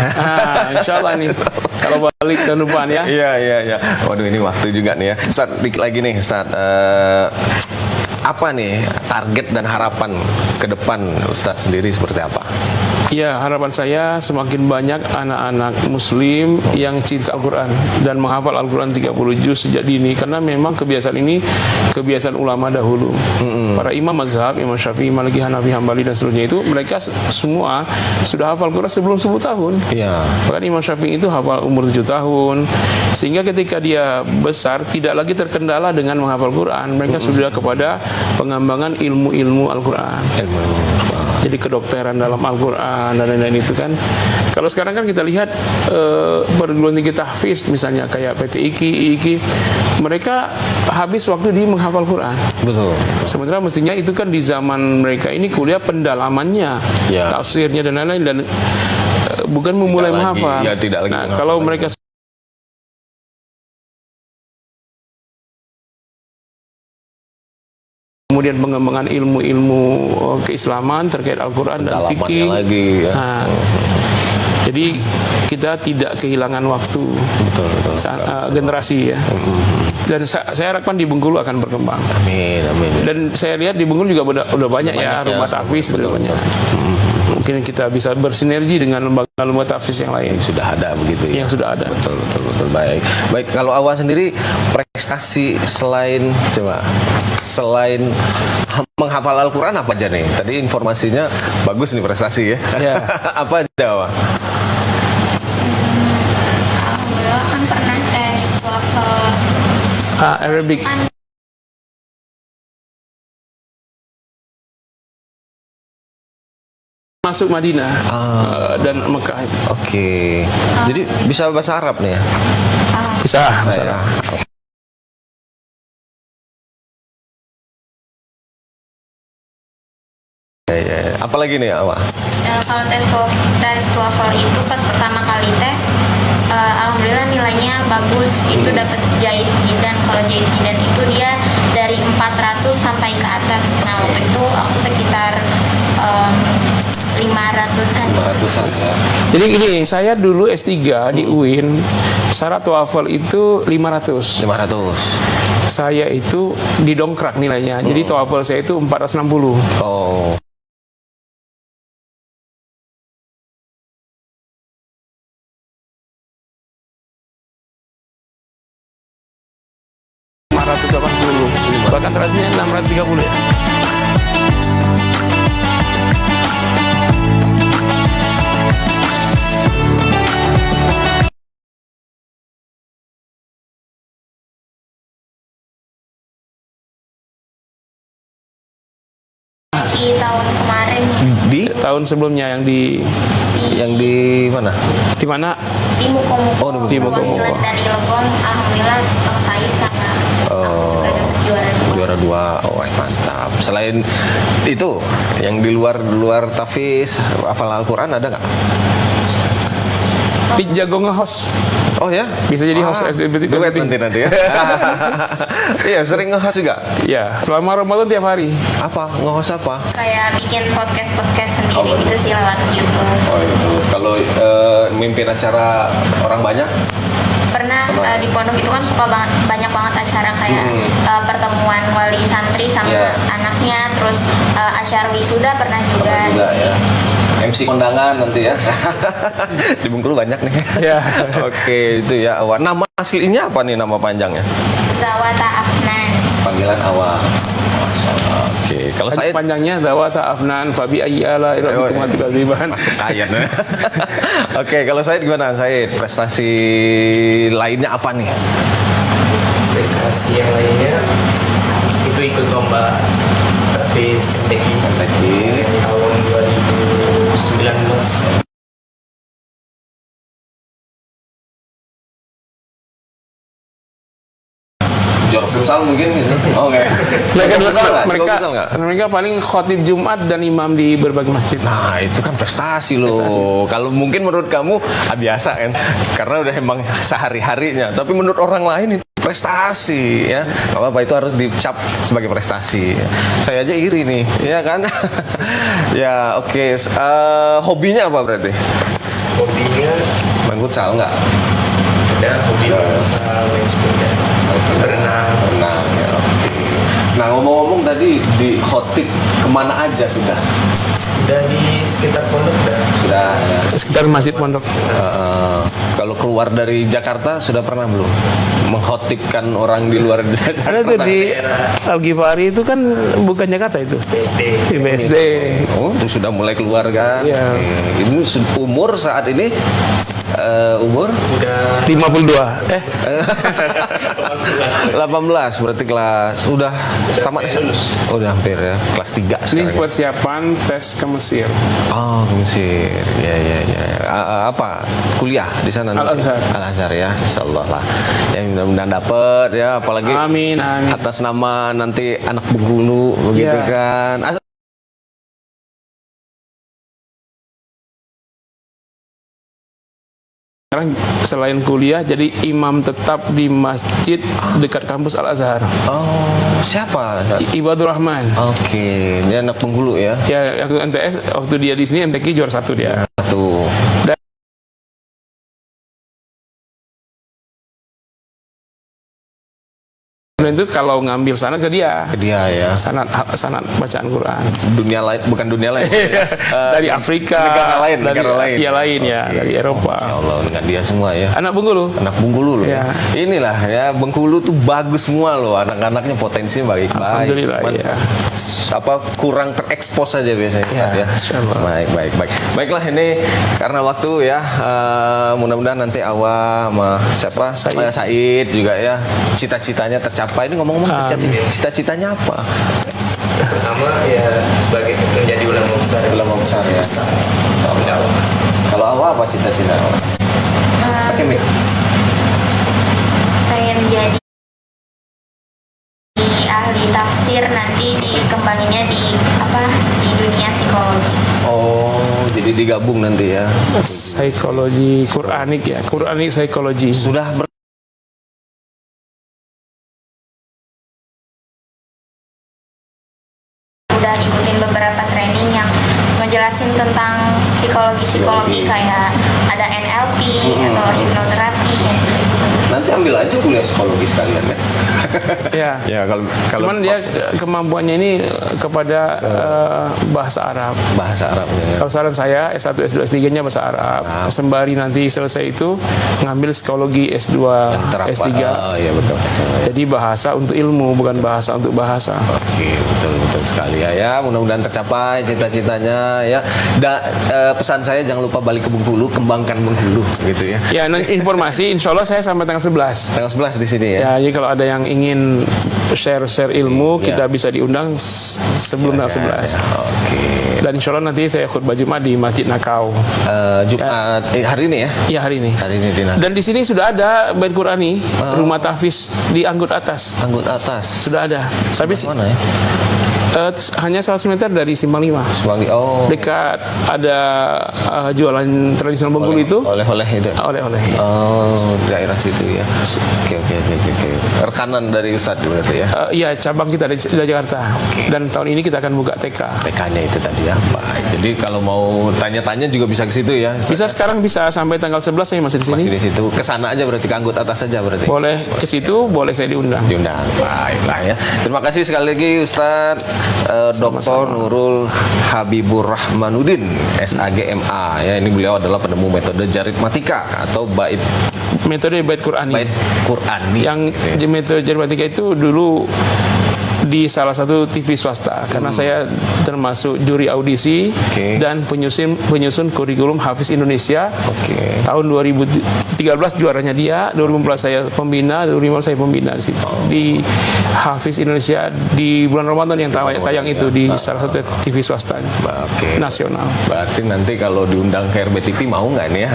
Insya Allah nih kalau balik tahun depan ya.
Iya. Waduh, ini waktu juga nih ya. Ustaz, dikit lagi nih Ustaz. Apa nih target dan harapan ke depan Ustaz sendiri seperti apa?
Ya, harapan saya semakin banyak anak-anak muslim yang cinta Al-Quran dan menghafal Al-Quran 30 juz sejak dini, karena memang kebiasaan ini kebiasaan ulama dahulu. Para imam mazhab, Imam Syafi'i, Maliki, Hanafi, Hambali dan seterusnya itu mereka semua sudah hafal Quran sebelum 10 tahun.
Iya.
Bahkan Imam Syafi'i itu hafal umur 7 tahun, sehingga ketika dia besar tidak lagi terkendala dengan menghafal Quran. Mereka sudah kepada pengembangan ilmu-ilmu Al-Quran. Jadi kedokteran dalam Al-Quran dan lain-lain itu kan. Kalau sekarang kan kita lihat perguruan tinggi tahfiz misalnya kayak PT IKI, mereka habis waktu di menghafal Quran.
Betul.
Sementara mestinya itu kan di zaman mereka ini kuliah pendalamannya,
Ya.
tafsirnya dan lain-lain, dan bukan memulai
Tidak lagi,
menghafal.
ya, tidak lagi
Nah,
menghafal
kalau
lagi.
mereka kemudian pengembangan ilmu-ilmu keislaman terkait Al-Quran dan
Pendalamannya
fikih.
lagi ya.
Nah, jadi kita tidak kehilangan waktu
Betul.
generasi ya. Dan saya harapkan di Bengkulu akan berkembang.
Amin.
Dan saya lihat di Bengkulu juga udah banyak ya rumah tahfiz,
betul.
banyak. Mungkin kita bisa bersinergi dengan lembaga tahfiz yang lain
Sudah ada begitu ya.
yang sudah ada.
Betul. Baik. Kalau Awa sendiri prestasi selain menghafal Al-Quran apa aja nih? Tadi informasinya bagus nih prestasi ya.
Ya.
Apa aja, Awa?
Alhamdulillah kan pernah tes TOEFL
Arabic.
kan
Masuk Madinah dan Mekah.
Oke. Jadi bisa bahasa Arab nih ya?
Bisa.
Saya. Ya. Apalagi nih, Awa?
kalau tes TOEFL itu pas pertama kali tes, alhamdulillah nilainya bagus. Itu dapat jahit jidan. Kalau jahit jidan itu dia dari 400 sampai ke atas. Nah, waktu itu aku sekitar 500-an.
500-an ya.
Jadi gini, saya dulu S3 di UIN, syarat TOEFL itu 500.
500.
Saya itu didongkrak nilainya. Jadi TOEFL saya itu 460.
Oh.
Bahkan terakhirnya 630 ya.
Di tahun kemarin
Di
Tahun sebelumnya yang di
mana?
di Muko-Muko,
Oh,
di Muko-Muko.
perwakilan dari Lebong, alhamdulillah Bang Said sama aku juga dapat juara 2.
Juara 2. Oh, mantap. Selain itu, yang di luar tahfiz, hafal Al-Quran ada nggak?
Di jago nge-host.
Oh ya?
Bisa jadi host
Duet nanti ya. Iya, sering nge-host juga.
Ya, selama Ramadan tiap hari.
Apa? Nge-host apa?
Kayak bikin podcast sendiri gitu sih lewat YouTube.
Oh itu. Kalau mimpin acara orang banyak?
Pernah di pondok itu kan suka banyak banget acara kayak pertemuan wali santri sama
Yeah.
anaknya, terus acara wisuda pernah juga.
Juga ya. MC kondangan nanti ya. Di Bengkulu banyak nih.
Ya.
Oke, itu ya Awa. Nama aslinya apa nih, nama panjangnya?
Zawata Afnan.
Panggilan Awa. Masya Allah. Oke, kalau saya
Panjangnya Zawata Afnan Fabi Ayyi ala Irabikum Atibaziban.
masuk kayan. Oke, kalau saya gimana? Saya prestasi lainnya apa nih?
Prestasi yang lainnya itu ikut lomba tahfiz MTQ tahun 2019.
Juara futsal mungkin gitu. Oh enggak.
Mereka paling khotib Jumat dan imam di berbagai masjid.
Nah, itu kan prestasi loh. Kalau mungkin menurut kamu biasa kan, karena udah emang sehari-harinya. Tapi menurut orang lain itu prestasi ya. Gak apa-apa, itu harus dicap sebagai prestasi. Saya aja iri nih, ya kan? Ya oke. Hobinya apa berarti?
Hobinya
Main futsal nggak?
ada hobi futsal, main sepeda, berenang.
Berenang ya. Oke. Nah ngomong-ngomong tadi di khotib kemana aja sudah?
Udah di sekitar pondok udah.
Sudah ya.
Sekitar masjid pondok.
Kalau keluar dari Jakarta sudah pernah belum menghotibkan orang di luar Jakarta?
Ada tuh di Al-Ghifari itu kan bukan Jakarta itu.
BSD.
Di BSD.
Oh, itu sudah mulai keluar kan?
Iya.
Oke. Ini umur saat ini umur
Udah
52.
18 berarti kelas udah tamat
lulus.
Oh, udah hampir ya kelas 3
Ini
sekarang.
persiapan tes ke Mesir.
Oh, ke Mesir. Ya. Apa? Kuliah di sana nanti?
Al-Azhar.
Al-Azhar ya, insyaallah lah. Ya mudah-mudahan dapet ya, apalagi
Amin, amin.
atas nama nanti anak Bengkulu begitu
Ya.
kan.
Sekarang selain kuliah jadi imam tetap di masjid dekat kampus Al-Azhar.
Oh, siapa?
Ibadur Rahman.
Oke, dia anak Bengkulu ya.
Ya, waktu MTS, waktu dia di sini MTQ juara 1 dia.
Tuh.
Dan itu kalau ngambil sanad ke dia.
Ke dia ya.
Sanad bacaan Quran.
Dunia lain, bukan dunia lain.
Dari Afrika,
negara lain,
dari
negara lain.
Asia lain ya,
Oke.
dari Eropa.
Masya Allah, dengan dia semua ya.
Anak Bengkulu.
Anak Bengkulu loh.
Ya.
Inilah ya, Bengkulu tuh bagus semua loh. Anak-anaknya potensi baik-baik.
Alhamdulillah,
Cuman,
ya.
apa kurang terekspos saja biasanya
Ya,
Ustaz, ya.
insya Allah.
Baik. Baiklah ini karena waktu ya. Mudah-mudahan nanti Awa sama siapa? Said juga ya. Cita-citanya tercapai. Ini ngomong-ngomong cita-citanya apa?
Pertama ya sebagai menjadi ulama besar.
Ulama besar ya. Kalau Awa apa cita-cita Awa? Pakai mic.
Pengen jadi ahli tafsir, nanti dikembanginnya di dunia psikologi.
Oh, jadi digabung nanti ya.
Psikologi Quranik ya, Quranik psikologi.
Sudah
Udah ikutin beberapa training yang ngejelasin tentang psikologi kayak ada NLP atau hipnoterapi.
nanti ambil aja kuliah psikologi sekalian ya.
Ya.
Ya kalau
Cuman dia kemampuannya ini kepada bahasa Arab.
bahasa Arabnya ya.
Kalau saran saya S1, S2, S3-nya bahasa Arab. Sembari nanti selesai itu ngambil psikologi S2,
Terapa-
S3.
Oh, iya betul.
Jadi bahasa untuk ilmu, bukan bahasa untuk bahasa.
Oke, betul sekali ya. Ya, mudah-mudahan tercapai cita-citanya ya. Pesan saya jangan lupa balik ke Bengkulu, kembangkan Bengkulu gitu ya.
Ya, informasi insya Allah saya sampai tanggal 11.
Tanggal 11 di sini ya.
Ya, jadi kalau ada yang ingin share ilmu,
Ya.
kita bisa diundang sebelum tanggal 11.
Ya, oke.
Dan insya Allah nanti saya khutbah Jumat di Masjid Nakau.
Jumat hari ini ya.
Ya, hari ini.
Hari ini Dina.
Dan di sini sudah ada Bait Qurani, rumah tahfiz di Anggut Atas.
Anggut atas.
Sudah ada. Tapi
Mana ya?
hanya 100 meter dari Simpang 5.
Semanggi. Oh.
Dekat ada jualan tradisional Bengkulu itu,
Oleh-oleh itu.
oleh-oleh.
Oh, daerah situ ya. Oke. Rekanan dari Ustadz berarti ya.
Iya, cabang kita dari Jakarta. Dan tahun ini kita akan buka TK.
TK-nya itu tadi ya. Baik. Jadi kalau mau tanya-tanya juga bisa ke situ ya.
Bisa sekarang bisa sampai tanggal 11 saya masih di sini.
Masih di situ. Ke sana aja berarti, ke Anggut atas saja berarti.
Boleh ke situ, boleh saya diundang.
Diundang. Baiklah ya. Terima kasih sekali lagi Ustadz Dr. Nurul Habibur Rahmanuddin SAGMA ya. Ini beliau adalah penemu metode Jaritmatika atau
Metode Bait Qurani.
Bait Qurani.
Yang metode Jaritmatika itu dulu di salah satu TV swasta karena saya termasuk juri audisi dan penyusun kurikulum Hafiz Indonesia. Tahun 2013 juaranya dia, 2014 saya pembina, 2015 saya pembina di situ. Di Hafiz Indonesia di bulan Ramadan yang tayang itu di salah satu TV swasta nasional.
Berarti nanti kalau diundang ke RBTV mau nggak nih ya?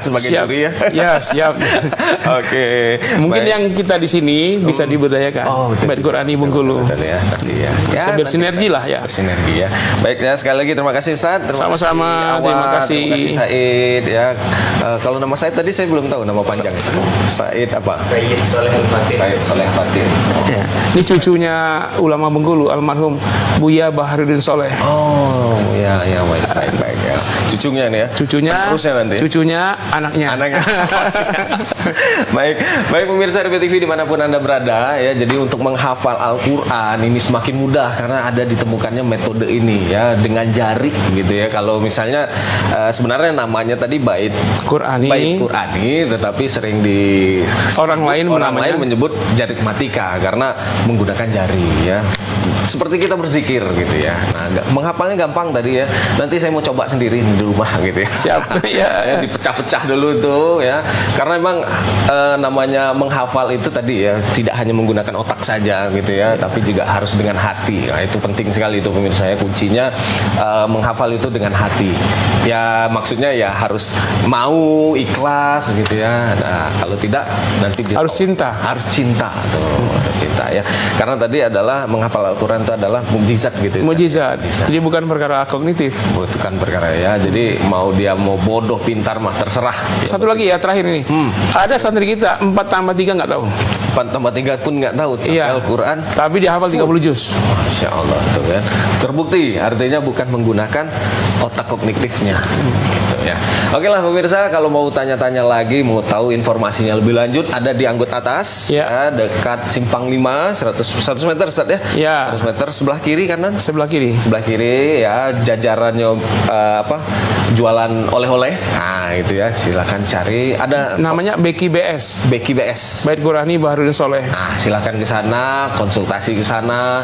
Sebagai
Siap.
juri ya?
Ya, siap.
Oke.
Mungkin
Baik.
yang kita di sini bisa diberdayakan.
Oh, betul.
Bait Qurani Bengkulu.
betul ya tadi ya.
Bisa
nanti
bersinergi
kita
lah ya.
Bersinergi ya. Baik ya, sekali lagi terima kasih Ustaz.
Sama-sama,
Awad,
terima kasih.
Terima kasih Said ya. Kalau nama Said tadi saya belum tahu nama panjang itu. Said apa?
Sayyid Soleh Al-Fatih.
Said Soleh Fatin.
Ya. Ini cucunya ulama Bengkulu, almarhum Buya Baharudin Soleh.
Oh ya ya baik ya. Cucunya nih ya.
Cucunya,
Terusnya nanti.
cucunya, anaknya.
Anaknya. baik pemirsa RBTV dimanapun Anda berada ya. Jadi untuk menghafal Al-Quran ini semakin mudah karena ada ditemukannya metode ini ya dengan jari gitu ya. Kalau misalnya sebenarnya namanya tadi bait
Qurani.
tetapi sering di
Orang lain menamanya-
menyebut jari matika karena menggunakan jari ya. Seperti kita berzikir gitu ya. Nah, menghafalnya gampang tadi ya. Nanti saya mau coba sendiri di rumah gitu ya.
Siap. Ya.
Ya, dipecah-pecah dulu tuh ya. Karena memang namanya menghafal itu tadi ya tidak hanya menggunakan otak saja gitu ya, tapi juga harus dengan hati. Nah, itu penting sekali itu pemirsa ya. Kuncinya menghafal itu dengan hati. Ya maksudnya ya harus mau ikhlas gitu ya. Nah, kalau tidak nanti
Harus cinta.
Harus cinta tuh, harus cinta ya. Karena tadi adalah menghafal Al-Quran itu adalah mukjizat gitu.
Mujizat. Jadi bukan perkara kognitif.
Bukan perkara ya. Jadi mau dia mau bodoh pintar mah terserah.
Satu lagi ya terakhir ini. Ada santri kita 4 tambah 3 nggak tahu.
4 tambah 3 pun nggak tahu. Tapi
Iya.
Al-Quran.
Tapi dia hafal 30 juz.
Masya Allah tuh kan. Terbukti artinya bukan menggunakan otak kognitifnya. Gitu ya. Oke lah pemirsa, kalau mau tanya-tanya lagi, mau tahu informasinya lebih lanjut, ada di Anggut Atas
Ya.
dekat Simpang 5 100 meter Ustaz ya.
Ya.
100 meter sebelah kiri kanan.
Sebelah kiri.
Sebelah kiri ya jajarannya jualan oleh-oleh. Nah, itu ya silakan cari. Ada
Namanya Beki BS.
Beki BS.
Bait Qurani Baharudin Soleh.
Nah, silakan ke sana, konsultasi ke sana.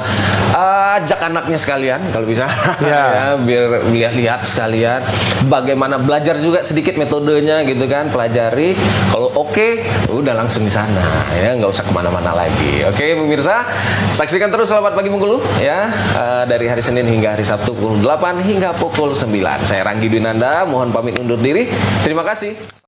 Ajak anaknya sekalian kalau bisa.
Ya.
Ya, biar lihat-lihat sekalian bagaimana belajar juga sedikit metodenya gitu kan, pelajari. Kalau oke, udah langsung di sana ya, nggak usah kemana-mana lagi. Oke, pemirsa, saksikan terus Selamat Pagi Bengkulu ya, dari hari Senin hingga hari Sabtu pukul 8 hingga pukul 9. Saya Ranggi Dwinanda, mohon pamit undur diri. Terima kasih.